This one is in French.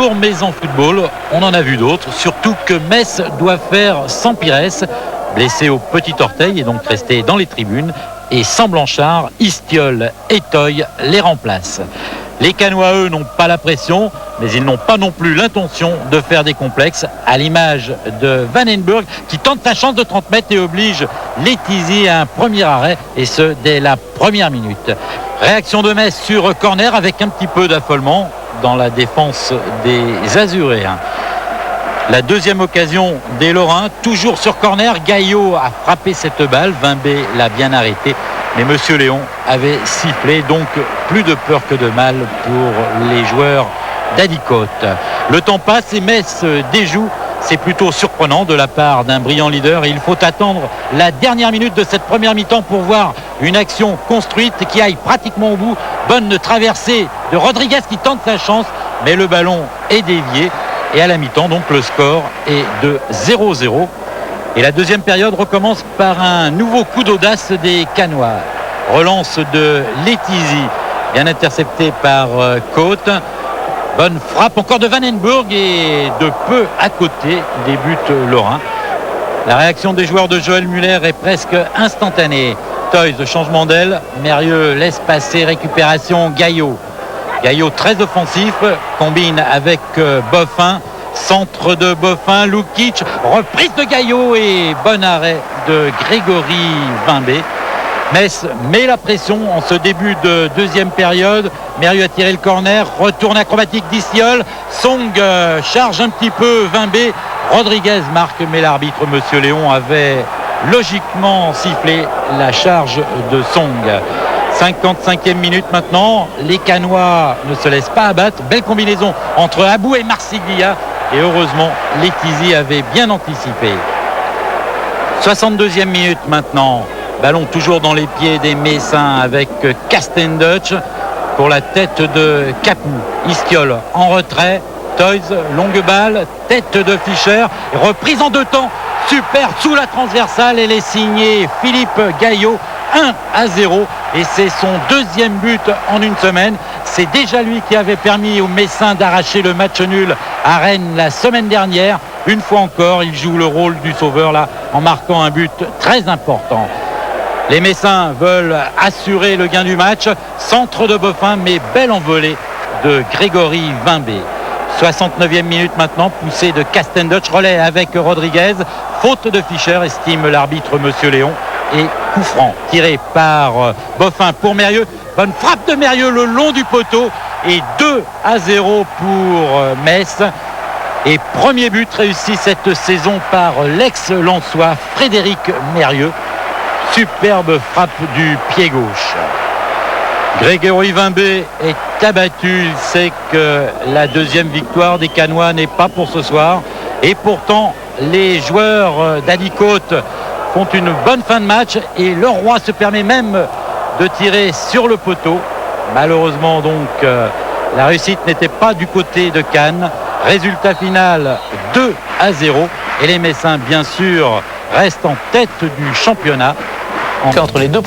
jour, mais en football, on en a vu d'autres. Surtout que Metz doit faire sans Pires, blessé au petit orteil et donc resté dans les tribunes. Et sans Blanchard, Istiol et Toy les remplacent. Les Cannois, eux, n'ont pas la pression, mais ils n'ont pas non plus l'intention de faire des complexes, à l'image de Vandenburg, qui tente sa chance de 30 mètres et oblige Letizy à un premier arrêt, et ce, dès la première minute. Réaction de Metz sur corner, avec un petit peu d'affolement dans la défense des Azuréens. La deuxième occasion des Lorrains, toujours sur corner. Gaillot a frappé cette balle, Vimbé l'a bien arrêté, mais Monsieur Léon avait sifflé, donc plus de peur que de mal pour les joueurs d'Adicote. Le temps passe et Metz déjoue. C'est plutôt surprenant de la part d'un brillant leader, et il faut attendre la dernière minute de cette première mi-temps pour voir une action construite qui aille pratiquement au bout. Bonne traversée de Rodriguez qui tente sa chance, mais le ballon est dévié. Et à la mi-temps, donc, le score est de 0-0. Et la deuxième période recommence par un nouveau coup d'audace des Cannois. Relance de Letizy, bien intercepté par Côte. Bonne frappe encore de Vandenburg et de peu à côté des buts lorrains. La réaction des joueurs de Joël Muller est presque instantanée. Toys, changement d'aile. Mérieux laisse passer, récupération Gaillot. Gaillot très offensif, combine avec Boffin, centre de Boffin, Lukic, reprise de Gaillot et bon arrêt de Grégory Vimbé. Metz met la pression en ce début de deuxième période. Mérieux a tiré le corner, retourne acrobatique d'Istiol, Song charge un petit peu Vimbé, Rodriguez marque, mais l'arbitre Monsieur Léon avait logiquement sifflé la charge de Song. 55e minute maintenant, les Cannois ne se laissent pas abattre. Belle combinaison entre Abou et Marsiglia, et heureusement Letizy avait bien anticipé. 62e minute maintenant, ballon toujours dans les pieds des Messins avec Castendutch pour la tête de Capou. Istiol en retrait, Toys, longue balle, tête de Fischer, reprise en deux temps, super sous la transversale, elle est signée Philippe Gaillot. 1-0, et c'est son deuxième but en une semaine. C'est déjà lui qui avait permis aux Messins d'arracher le match nul à Rennes la semaine dernière. Une fois encore, il joue le rôle du sauveur là, en marquant un but très important. Les Messins veulent assurer le gain du match. Centre de Boffin, mais belle envolée de Grégory Vimbé. 69e minute maintenant, poussée de Castendutch, relais avec Rodriguez. Faute de Fischer, estime l'arbitre Monsieur Léon. Et coup franc tiré par Boffin pour Mérieux. Bonne frappe de Mérieux le long du poteau, et 2-0 pour Metz. Et premier but réussi cette saison par l'ex-Lensois Frédéric Mérieux. Superbe frappe du pied gauche. Grégory Vimbé est abattu. Il sait que la deuxième victoire des Cannois n'est pas pour ce soir. Et pourtant, les joueurs d'Adicote font une bonne fin de match, et Leroy se permet même de tirer sur le poteau. Malheureusement donc, la réussite n'était pas du côté de Cannes. Résultat final 2-0, et les Messins bien sûr restent en tête du championnat. Entre les deux